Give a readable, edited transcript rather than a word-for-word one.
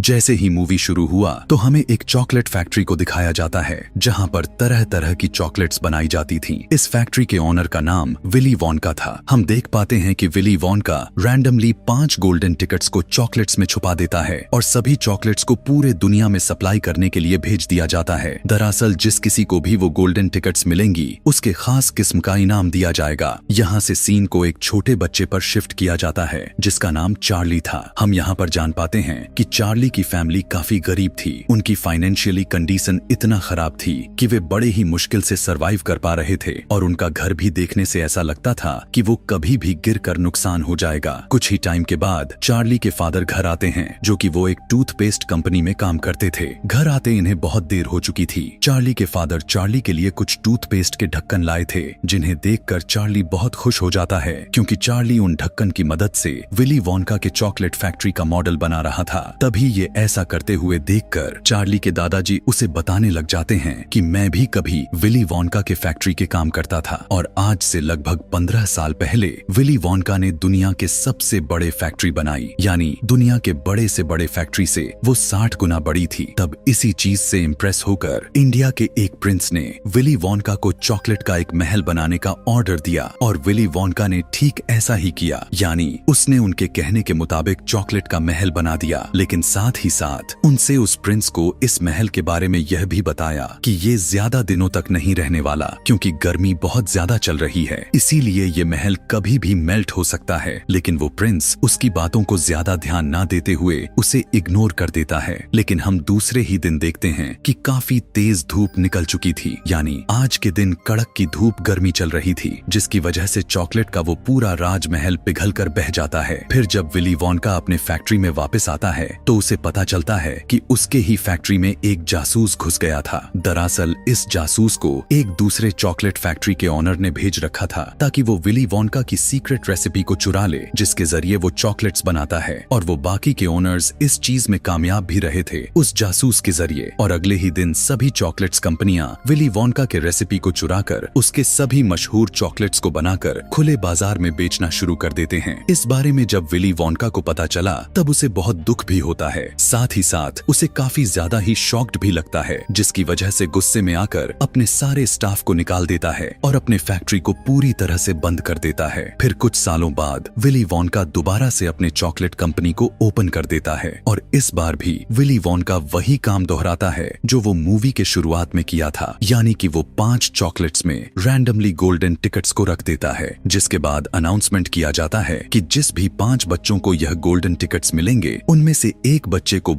जैसे ही मूवी शुरू हुआ तो हमें एक चॉकलेट फैक्ट्री को दिखाया जाता है जहां पर तरह तरह की चॉकलेट्स बनाई जाती थीं। इस फैक्ट्री के ओनर का नाम विली वॉनका था। हम देख पाते हैं कि विली वॉनका रैंडमली 5 गोल्डन टिकट्स को चॉकलेट्स में छुपा देता है और सभी चॉकलेट्स को पूरे दुनिया में सप्लाई करने के लिए भेज दिया जाता है। दरअसल जिस किसी को भी वो गोल्डन टिकट्स मिलेंगी उसके खास किस्म का इनाम दिया जाएगा। यहाँ से सीन को एक छोटे बच्चे पर शिफ्ट किया जाता है जिसका नाम चार्ली था। हम यहाँ पर जान पाते हैं कि चार्ली की फैमिली काफी गरीब थी। उनकी फाइनेंशियली कंडीशन इतना खराब थी कि वे बड़े ही मुश्किल से सरवाइव कर पा रहे थे और उनका घर भी देखने से ऐसा लगता था कि वो कभी भी गिरकर नुकसान हो जाएगा। कुछ ही टाइम के बाद चार्ली के फादर घर आते हैं जो कि वो एक टूथपेस्ट कंपनी में काम करते थे। घर आते इन्हें बहुत देर हो चुकी थी। चार्ली के फादर चार्ली के लिए कुछ टूथपेस्ट के ढक्कन लाए थे जिन्हें देखकर चार्ली बहुत खुश हो जाता है क्योंकि चार्ली उन ढक्कन की मदद से विली वॉनका के चॉकलेट फैक्ट्री का मॉडल बना रहा था। तभी ये ऐसा करते हुए देखकर चार्ली के दादाजी उसे बताने लग जाते हैं कि मैं भी कभी विली वॉनका के फैक्ट्री के काम करता था और आज से लगभग 15 साल पहले विली वॉनका ने दुनिया के सबसे बड़े फैक्ट्री बनाई, यानी दुनिया के बड़े से बड़े फैक्ट्री से वो 60 गुना बड़ी थी। तब इसी चीज से इम्प्रेस होकर इंडिया के एक प्रिंस ने विली वॉनका को चॉकलेट का एक महल बनाने का ऑर्डर दिया और विली वॉनका ने ठीक ऐसा ही किया, यानी उसने उनके कहने के मुताबिक चॉकलेट का महल बना दिया। लेकिन साथ ही साथ उनसे उस प्रिंस को इस महल के बारे में यह भी बताया कि ये ज्यादा दिनों तक नहीं रहने वाला क्योंकि गर्मी बहुत ज्यादा चल रही है, इसीलिए ये महल कभी भी मेल्ट हो सकता है। लेकिन वो प्रिंस उसकी बातों को ज्यादा ध्यान ना देते हुए उसे इग्नोर कर देता है। लेकिन हम दूसरे ही दिन देखते हैं कि काफी तेज धूप निकल चुकी थी, यानी आज के दिन कड़क की धूप गर्मी चल रही थी जिसकी वजह से चॉकलेट का वो पूरा राजमहल पिघल कर बह जाता है। फिर जब विली वॉनका अपने फैक्ट्री में वापस आता है तो उसे पता चलता है कि उसके ही फैक्ट्री में एक जासूस घुस गया था। दरअसल इस जासूस को एक दूसरे चॉकलेट फैक्ट्री के ओनर ने भेज रखा था ताकि वो विली वॉनका की सीक्रेट रेसिपी को चुरा ले जिसके जरिए वो चॉकलेट्स बनाता है और वो बाकी के ओनर्स इस चीज में कामयाब भी रहे थे उस जासूस के जरिए। और अगले ही दिन सभी चॉकलेट्स कंपनियां विली वॉनका के रेसिपी को चुराकर उसके सभी मशहूर चॉकलेट्स को बनाकर खुले बाजार में बेचना शुरू कर देते हैं। इस बारे में जब विली वॉनका को पता चला तब उसे बहुत दुख भी होता है, साथ ही साथ उसे काफी ज्यादा ही शॉक्ड भी लगता है जिसकी वजह से गुस्से में आकर अपने सारे स्टाफ को निकाल देता है और अपने फैक्ट्री को पूरी तरह से बंद कर देता है। फिर कुछ सालों बाद विली वॉनका दोबारा से अपने चॉकलेट कंपनी को ओपन कर देता है और इस बार भी विली वॉनका वही काम दोहराता है जो वो मूवी के शुरुआत में किया था, यानी कि वो 5 चॉकलेट्स में रैंडमली गोल्डन टिकट्स को रख देता है जिसके बाद अनाउंसमेंट किया जाता है कि जिस भी 5 बच्चों को यह गोल्डन टिकट्स मिलेंगे उनमें से एक बच्चे को